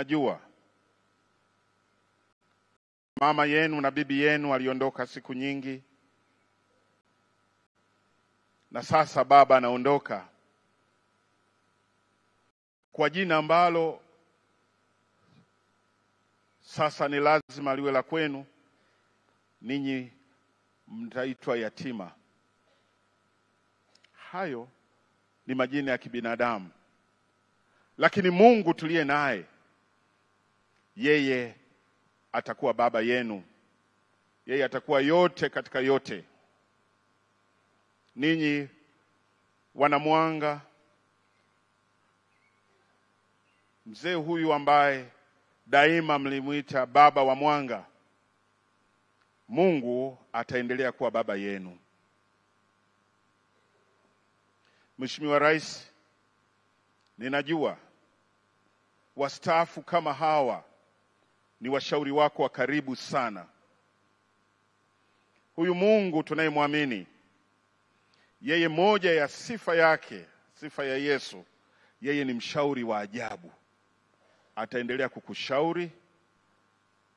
Najua mama yenu na bibi yenu aliondoka siku nyingi, na sasa baba anaondoka kwa jina ambalo sasa ni lazima liwe la kwenu. Ninyi mtaitwa yatima. Hayo ni majina ya kibinadamu, lakini Mungu tuliye naye, yeye atakuwa baba yenu. Yeye atakuwa yote katika yote. Ninyi wanamwanga, mzee huyu ambaye daima mlimuita baba wa mwanga, Mungu ataendelea kuwa baba yenu. Mheshimiwa Rais, ninajua wastaafu kama hawa ni washauri wako wa karibu sana. Huyu Mungu tunayemwamini, yeye moja ya sifa yake, sifa ya Yesu, yeye ni mshauri wa ajabu. Ataendelea kukushauri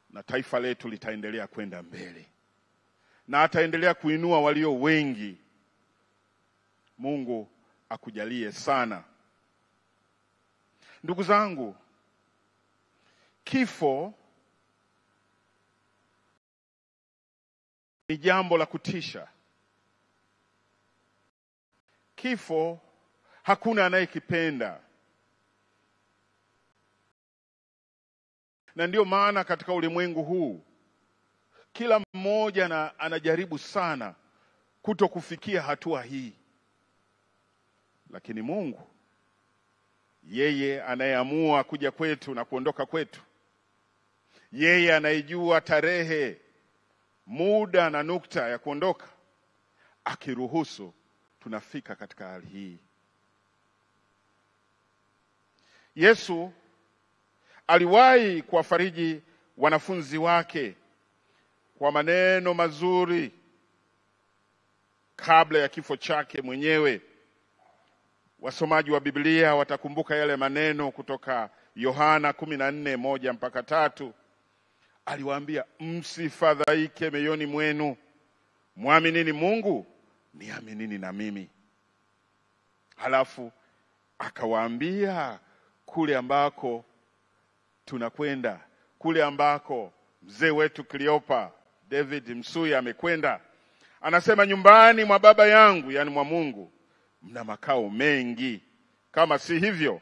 na taifa letu litaendelea kwenda mbele, na ataendelea kuinua walio wengi. Mungu akujalie sana. Ndugu zangu, kifo ni jambo la kutisha. Kifo hakuna anayekipenda, na ndio maana katika ulimwengu huu kila mmoja anajaribu sana kutokufikia hatua hii. Lakini Mungu, yeye anayeamua kuja kwetu na kuondoka kwetu, yeye anayejua tarehe, muda na nukta ya kuondoka, akiruhusu tunafika katika hali hii. Yesu aliwahi kuwafariji wanafunzi wake kwa maneno mazuri kabla ya kifo chake mwenyewe. Wasomaji wa Biblia watakumbuka yale maneno kutoka Yohana 14:1-3. Aliwaambia, msifadhaike mioyoni mwenu, muaminini Mungu, niaminini na mimi. Halafu akawaambia kule ambako tunakwenda, kule ambako mzee wetu Cleopa David Msuya amekwenda. Anasema, nyumbani mwa baba yangu, yani mwa Mungu, mna makao mengi. Kama si hivyo,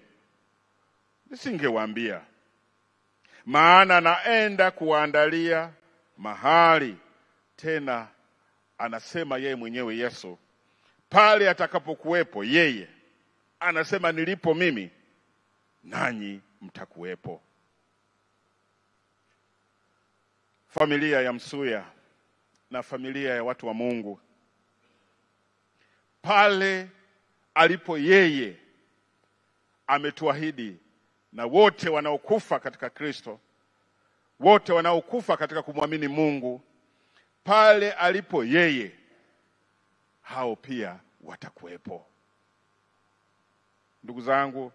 nisingewaambia. Maana naenda kuwaandalia mahali. Tena anasema yeye mwenyewe Yesu, pale atakapokuwepo yeye, anasema nilipo mimi, nanyi mtakuwepo. Familia ya Msuya na familia ya watu wa Mungu, pale alipo yeye, ametuahidi na wote wanaokufa katika Kristo, wote wanaokufa katika kumwamini Mungu, pale alipo yeye, hao pia watakuwepo. Ndugu zangu,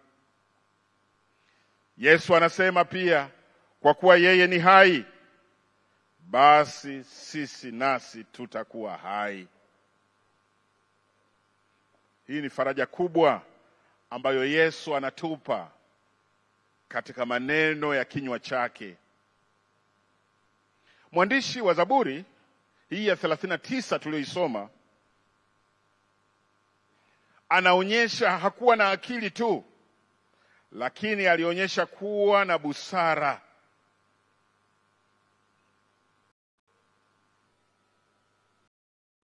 Yesu anasema pia, kwa kuwa yeye ni hai, basi sisi nasi tutakuwa hai. Hii ni faraja kubwa ambayo Yesu anatupa katika maneno ya kinywa chake. Mwandishi wa Zaburi hii ya 39 tuliyoisoma, anaonyesha hakuwa na akili tu, lakini alionyesha kuwa na busara.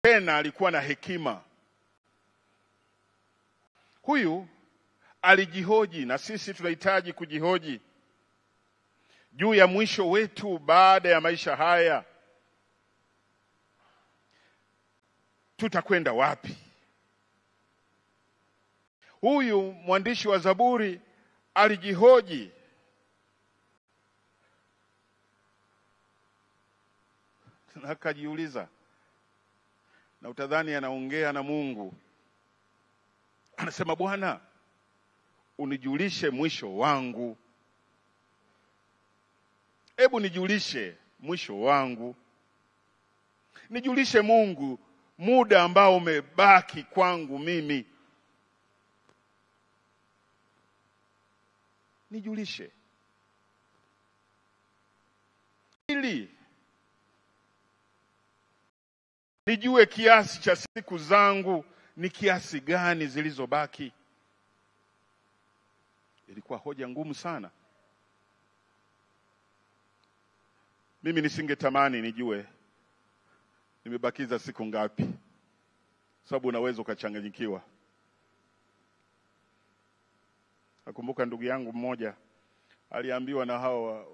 Tena alikuwa na hekima. Huyu alijihoji, na sisi tunahitaji kujihoji juu ya mwisho wetu baada ya maisha haya. Tutakwenda wapi? Huyu mwandishi wa Zaburi alijihoji. Na akajiuliza, na utadhani anaongea na Mungu. Anasema, Bwana, unijulishe mwisho wangu. Hebu nijulishe mwisho wangu. Nijulishe Mungu muda ambao umebaki kwangu mimi. Nijulishe. Ili nijue kiasi cha siku zangu ni kiasi gani zilizobaki. Ilikuwa hoja ngumu sana. Mimi nisingetamani nijue nimebakiza siku ngapi, sababu unaweza ukachanganyikiwa. Nakumbuka ndugu yangu mmoja aliambiwa na hao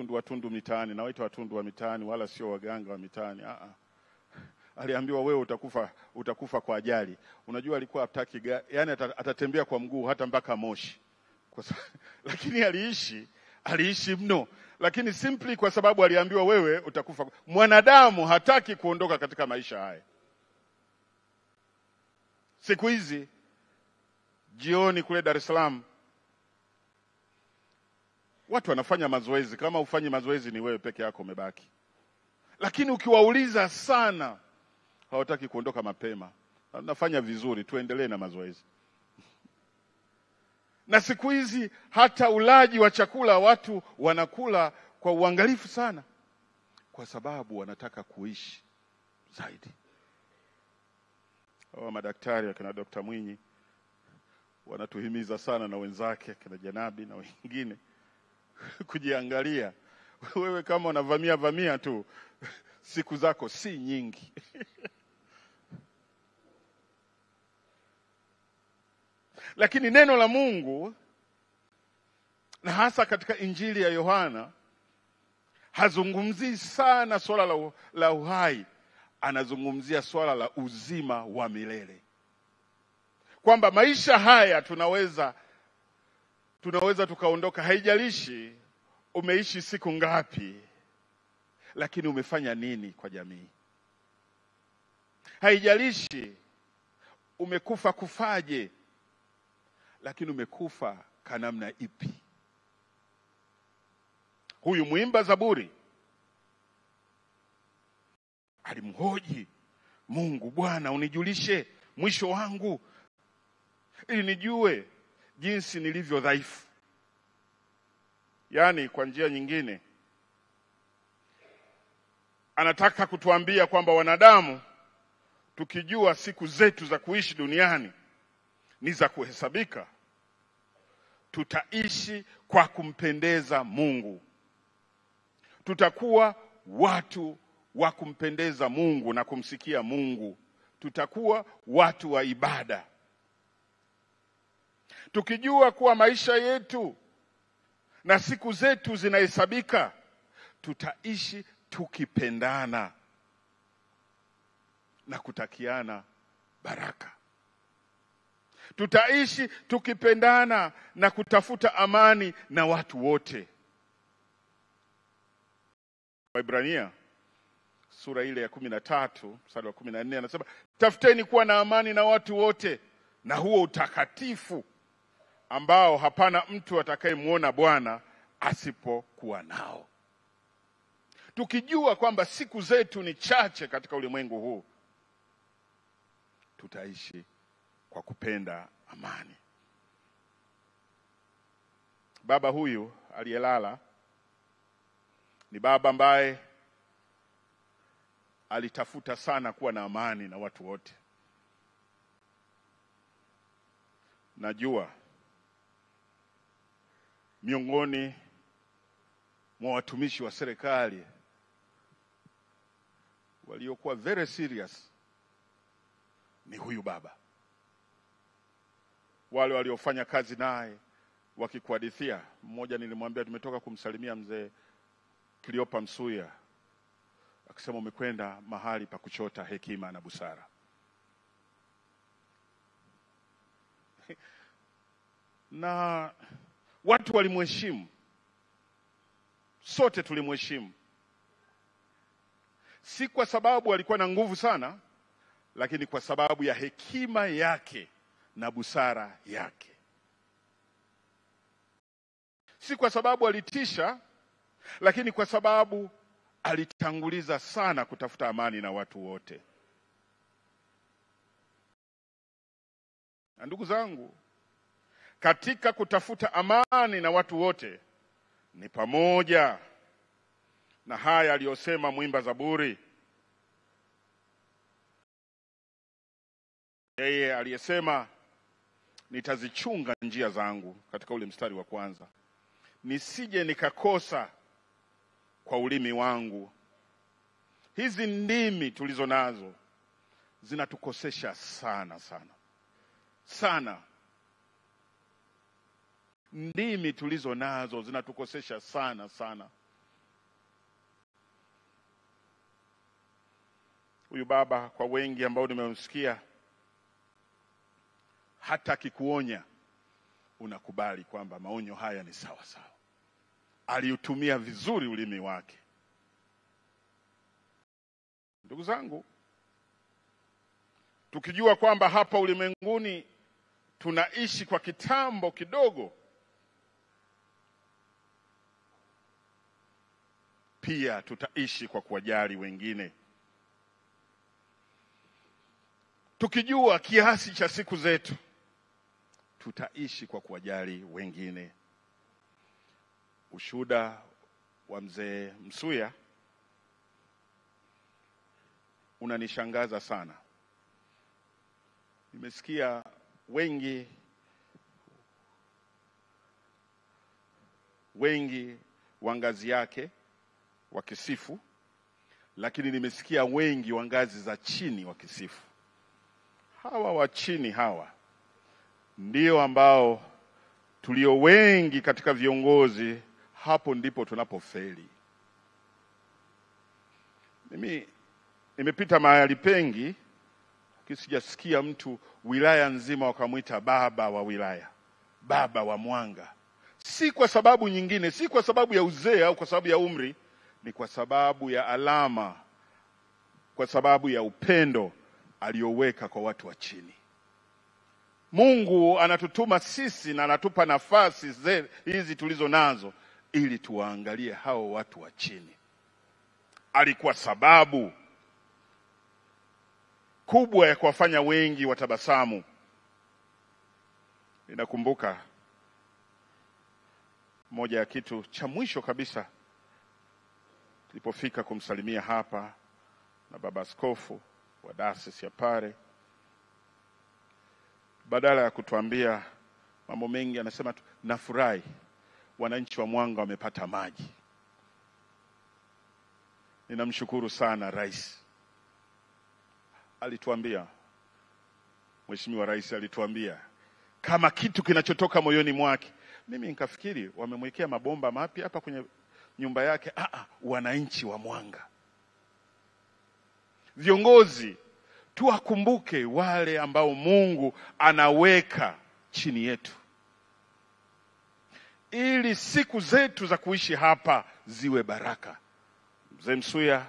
watundu mitaani, na waita watundu wa mitaani wala sio waganga wa mitaani. Aliambiwa wewe utakufa kwa ajali. Unajua alikuwa hataki, yani atatembea kwa mguu hata mpaka Moshi. Lakini aliishi mno, lakini simply kwa sababu aliambiwa wewe utakufa. Mwanadamu hataki kuondoka katika maisha haya. Siku hizi jioni kule Dar es Salaam watu wanafanya mazoezi. Kama ufanyi mazoezi ni wewe peke yako umebaki. Lakini ukiwauliza sana hawataki kuondoka mapema. Nafanya vizuri, tuendelee na mazoezi. Na siku hizi hata ulaji wa chakula watu wanakula kwa uangalifu sana, kwa sababu wanataka kuishi zaidi. Hawa madaktari wakina Dr. Mwinyi wanatuhimiza sana, na wenzake kina Janabi na wengine kujiangalia. Wewe kama unavamia tu, siku zako si nyingi. Lakini neno la Mungu, na hasa katika Injili ya Yohana, hazungumzii sana swala la uhai, anazungumzia swala la uzima wa milele. Kwamba maisha haya tunaweza tukaondoka, haijalishi umeishi siku ngapi, lakini umefanya nini kwa jamii. Haijalishi umekufa kufaje, lakini umekufa kwa namna ipi. Huyu mwimba Zaburi alimhoji Mungu, Bwana unijulishe mwisho wangu, ili nijue jinsi nilivyo dhaifu. Yaani kwa njia nyingine anataka kutuambia kwamba wanadamu tukijua siku zetu za kuishi duniani ni za kuhesabika, tutaishi kwa kumpendeza Mungu. Tutakuwa watu wa kumpendeza Mungu na kumsikia Mungu. Tutakuwa watu wa ibada. Tukijua kuwa maisha yetu na siku zetu zinahesabika, tutaishi tukipendana na kutakiana baraka. Tutaishi tukipendana na kutafuta amani na watu wote. Waebrania sura ile ya 13 mstari wa 14 anasema, tafuteni kuwa na amani na watu wote na huo utakatifu ambao hapana mtu atakayemuona Bwana asipokuwa nao. Tukijua kwamba siku zetu ni chache katika ulimwengu huu, tutaishi kwa kupenda amani. Baba huyu aliyelala ni baba ambaye alitafuta sana kuwa na amani na watu wote. Najua miongoni mwa watumishi wa serikali waliokuwa very serious ni huyu baba. Wale waliofanya kazi naye wakikuhadithia, mmoja nilimwambia tumetoka kumsalimia mzee Cleopa Msuya, akisema umekwenda mahali pa kuchota hekima na busara. Na watu walimheshimu. Sote tulimheshimu. Si kwa sababu alikuwa na nguvu sana, lakini kwa sababu ya hekima yake na busara yake. Si kwa sababu alitisha, lakini kwa sababu alitanguliza sana kutafuta amani na watu wote. Na ndugu zangu, katika kutafuta amani na watu wote ni pamoja na haya aliyosema mwimba Zaburi. Yeye aliyesema nitazichunga njia zangu, katika ule mstari wa kwanza, nisije nikakosa kwa ulimi wangu. Hizi ndimi tulizo nazo zinatukosesha sana sana sana. Ndimi tulizo nazo zinatukosesha sana sana. Huyu baba, kwa wengi ambao nimemsikia, hata akikuonya unakubali kwamba maonyo haya ni sawa sawa. Aliutumia vizuri ulimi wake. Ndugu zangu, tukijua kwamba hapa ulimwenguni tunaishi kwa kitambo kidogo, pia tutaishi kwa kuwajali wengine. Tukijua kiasi cha siku zetu, tutaishi kwa kuwajali wengine. Ushuhuda wa mzee Msuya unanishangaza sana. Nimesikia wengi wa ngazi yake wakisifu, lakini nimesikia wengi wa ngazi za chini wakisifu. Hawa wa chini hawa ndio ambao tulio wengi katika viongozi, hapo ndipo tunapofeli. Mimi nimepita mahali pengi kisijasikia mtu wilaya nzima wakamuita baba wa wilaya, baba wa Mwanga. Si kwa sababu nyingine, si kwa sababu ya uzee au kwa sababu ya umri, ni kwa sababu ya alama, kwa sababu ya upendo aliyoweka kwa watu wa chini. Mungu anatutuma sisi na anatupa nafasi hizi tulizo nazo ili tuwaangalie hao watu wa chini. Alikuwa sababu kubwa ya kuwafanya wengi watabasamu. Ninakumbuka moja ya kitu cha mwisho kabisa tulipofika kumsalimia hapa na baba askofu wa Dayosisi ya Pare, badala ya kutuambia mambo mengi, anasema tu, nafurahi wananchi wa Mwanga wamepata maji. Ninamshukuru sana rais. Alituambia, Mheshimiwa Rais alituambia kama kitu kinachotoka moyoni mwake. Mimi nikafikiri wamemwekea mabomba mapya hapa kwenye nyumba yake. Wananchi wa Mwanga. Viongozi, tuwakumbuke wale ambao Mungu anaweka chini yetu, ili siku zetu za kuishi hapa ziwe baraka. Mzee Msuya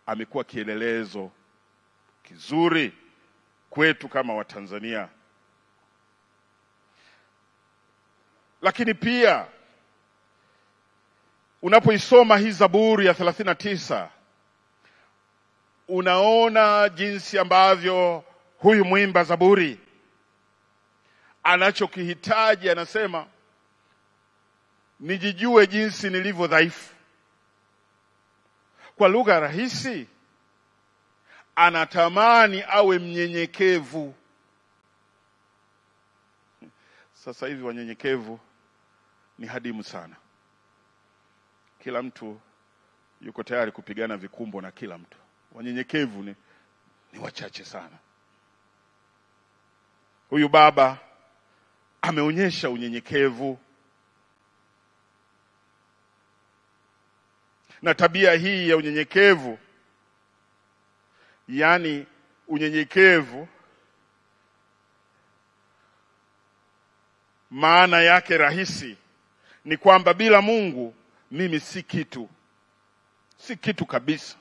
amekuwa kielelezo kizuri kwetu kama Watanzania. Lakini pia unapoisoma hii Zaburi ya 39, unaona jinsi ambavyo huyu mwimba Zaburi anachokihitaji. Anasema, nijijue jinsi nilivyo dhaifu. Kwa lugha rahisi, anatamani awe mnyenyekevu. Sasa hivi wanyenyekevu ni hadimu sana. Kila mtu yuko tayari kupigana vikumbo na kila mtu. Wanyenyekevu ni wachache sana. Huyu baba ameonyesha unyenyekevu. Na tabia hii ya unyenyekevu, yani unyenyekevu maana yake rahisi ni kwamba bila Mungu mimi si kitu. Si kitu kabisa.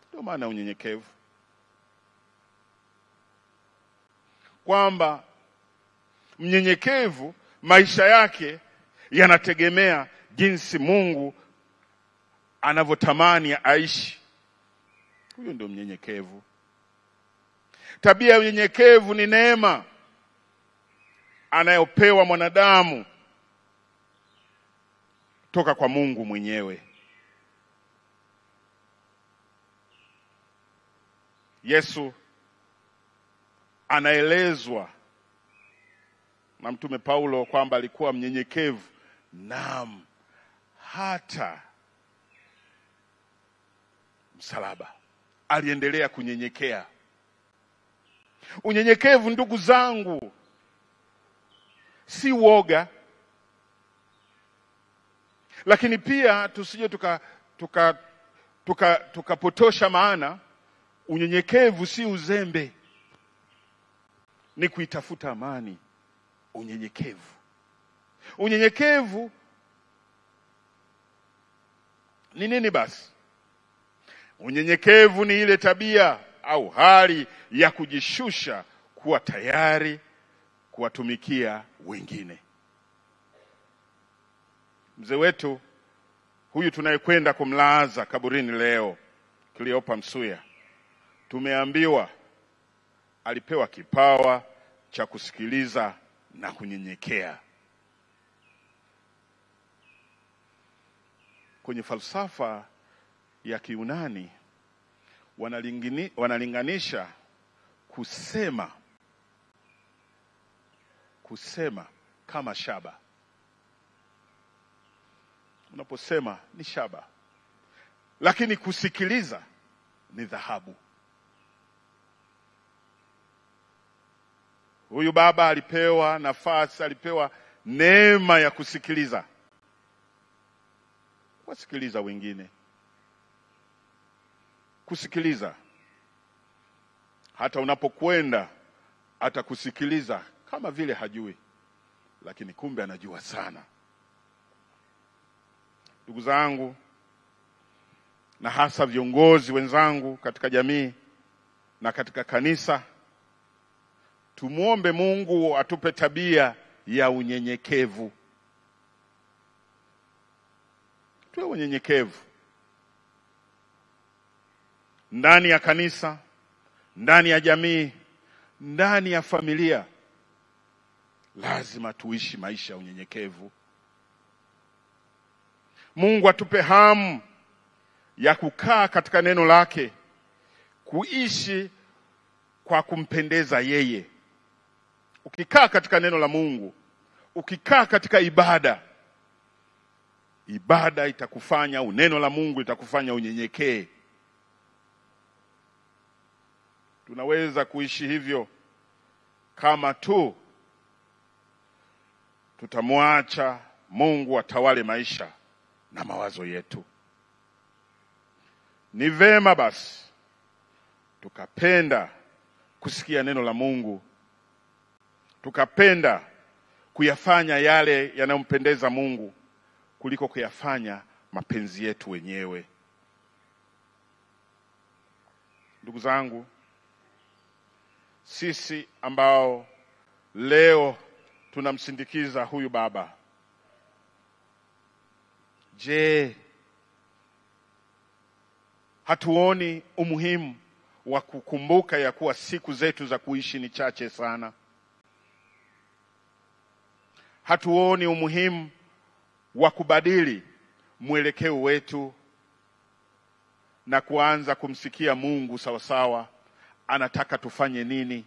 Ndio maana unyenyekevu. Kwamba mnyenyekevu maisha yake yanategemea jinsi Mungu anavyotamani aishi. Huyo ndio mnyenyekevu. Tabia ya unyenyekevu ni neema anayopewa mwanadamu toka kwa Mungu mwenyewe. Yesu anaelezwa na Mtume Paulo kwamba alikuwa mnyenyekevu, naam, hata msalaba aliendelea kunyenyekea. Unyenyekevu, ndugu zangu, si woga, lakini pia tusije tukapotosha maana. Unyenyekevu si uzembe, ni kuitafuta amani. Unyenyekevu ni nini basi? Unyenyekevu ni ile tabia au hali ya kujishusha, kuwa tayari kuwatumikia wengine. Mzee wetu huyu tunayekwenda kumlaza kaburini leo, Cleopa Msuya, tumeambiwa alipewa kipawa cha kusikiliza na kunyenyekea. Kwenye falsafa ya Kiyunani wanalinganisha kusema kama shaba. Unaposema ni shaba, lakini kusikiliza ni dhahabu. Huyu baba alipewa nafasi, alipewa neema ya kusikiliza, kusikiliza wengine, kusikiliza. Hata unapokwenda atakusikiliza kama vile hajui, lakini kumbe anajua sana. Ndugu zangu, na hasa viongozi wenzangu katika jamii na katika kanisa, tumuombe Mungu atupe tabia ya unyenyekevu. Tuwe unyenyekevu ndani ya kanisa, ndani ya jamii, ndani ya familia. Lazima tuishi maisha ya unyenyekevu. Mungu atupe hamu ya kukaa katika neno lake, kuishi kwa kumpendeza yeye. Ukikaa katika neno la Mungu, ukikaa katika ibada itakufanya, au neno la Mungu itakufanya unyenyekee. Tunaweza kuishi hivyo kama tu tutamwacha Mungu atawale maisha na mawazo yetu. Ni vema basi tukapenda kusikia neno la Mungu, tukapenda kuyafanya yale yanayompendeza Mungu kuliko kuyafanya mapenzi yetu wenyewe. Ndugu zangu, sisi ambao leo tunamsindikiza huyu baba, je, hatuoni umuhimu wa kukumbuka ya kuwa siku zetu za kuishi ni chache sana? Hatuoni umuhimu wa kubadili mwelekeo wetu na kuanza kumsikia Mungu sawasawa anataka tufanye nini?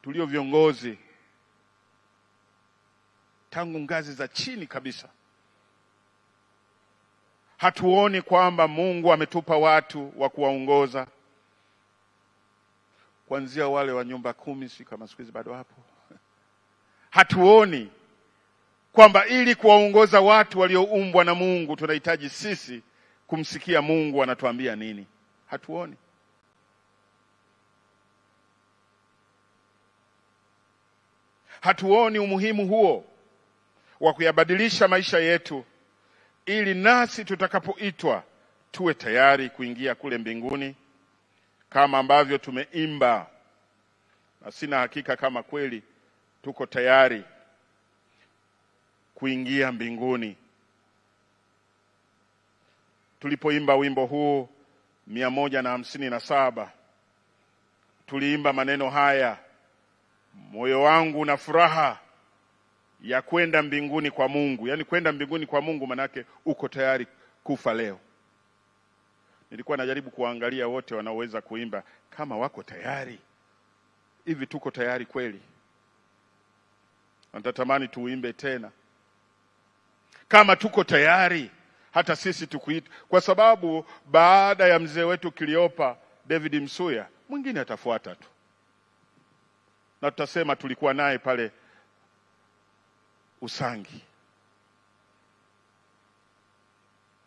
Tulio viongozi tangu ngazi za chini kabisa, hatuoni kwamba Mungu ametupa watu wa kuwaongoza, kuanzia wale wa nyumba 10, si kama siku hizi bado hapo. Hatuoni kwamba ili kuwaongoza watu walioumbwa na Mungu tunahitaji sisi kumsikia Mungu anatuambia nini. Hatuoni. Hatuoni umuhimu huo wa kuyabadilisha maisha yetu ili nasi tutakapoitwa tuwe tayari kuingia kule mbinguni kama ambavyo tumeimba. Na sina hakika kama kweli tuko tayari kuingia mbinguni. Tulipoimba wimbo huu 157, tuliimba maneno haya: moyo wangu na furaha ya kwenda mbinguni kwa Mungu. Yaani kwenda mbinguni kwa Mungu manake uko tayari kufa leo. Nilikuwa najaribu kuangalia wote wanaoweza kuimba kama wako tayari. Hivi tuko tayari kweli? Natatamani tuimbe tena. Kama tuko tayari hata sisi tukuita, kwa sababu baada ya mzee wetu Kiliopa David Msuya mwingine atafuata tu. Na tutasema tulikuwa naye pale Usangi.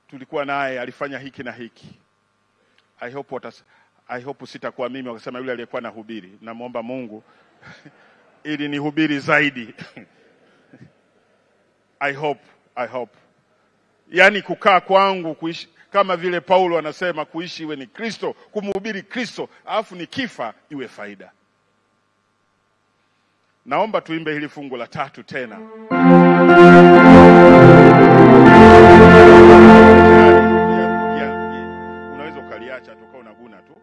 Tulikuwa naye alifanya hiki na hiki. I hope sitakuwa mimi wakasema yule aliyekuwa nahubiri. Namuomba Mungu ili nihubiri zaidi. I hope. Yaani kukaa kwangu kuishi kama vile Paulo anasema kuishi iwe ni Kristo, kumhubiri Kristo, alafu nikifa iwe faida. Naomba tuimbe hili fungu la 3 tena. Unaweza ukaliacha toka unaguna tu.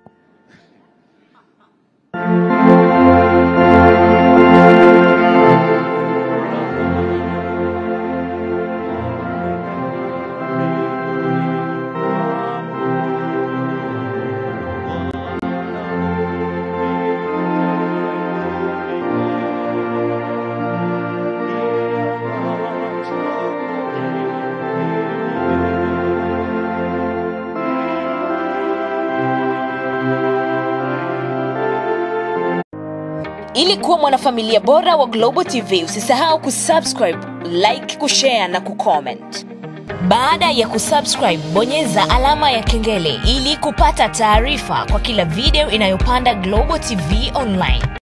Ili kuwa mwanafamilia bora wa Global TV, usisahau kusubscribe, like, kushare na kucomment. Baada ya kusubscribe, bonyeza alama ya kengele ili kupata taarifa kwa kila video inayopanda Global TV Online.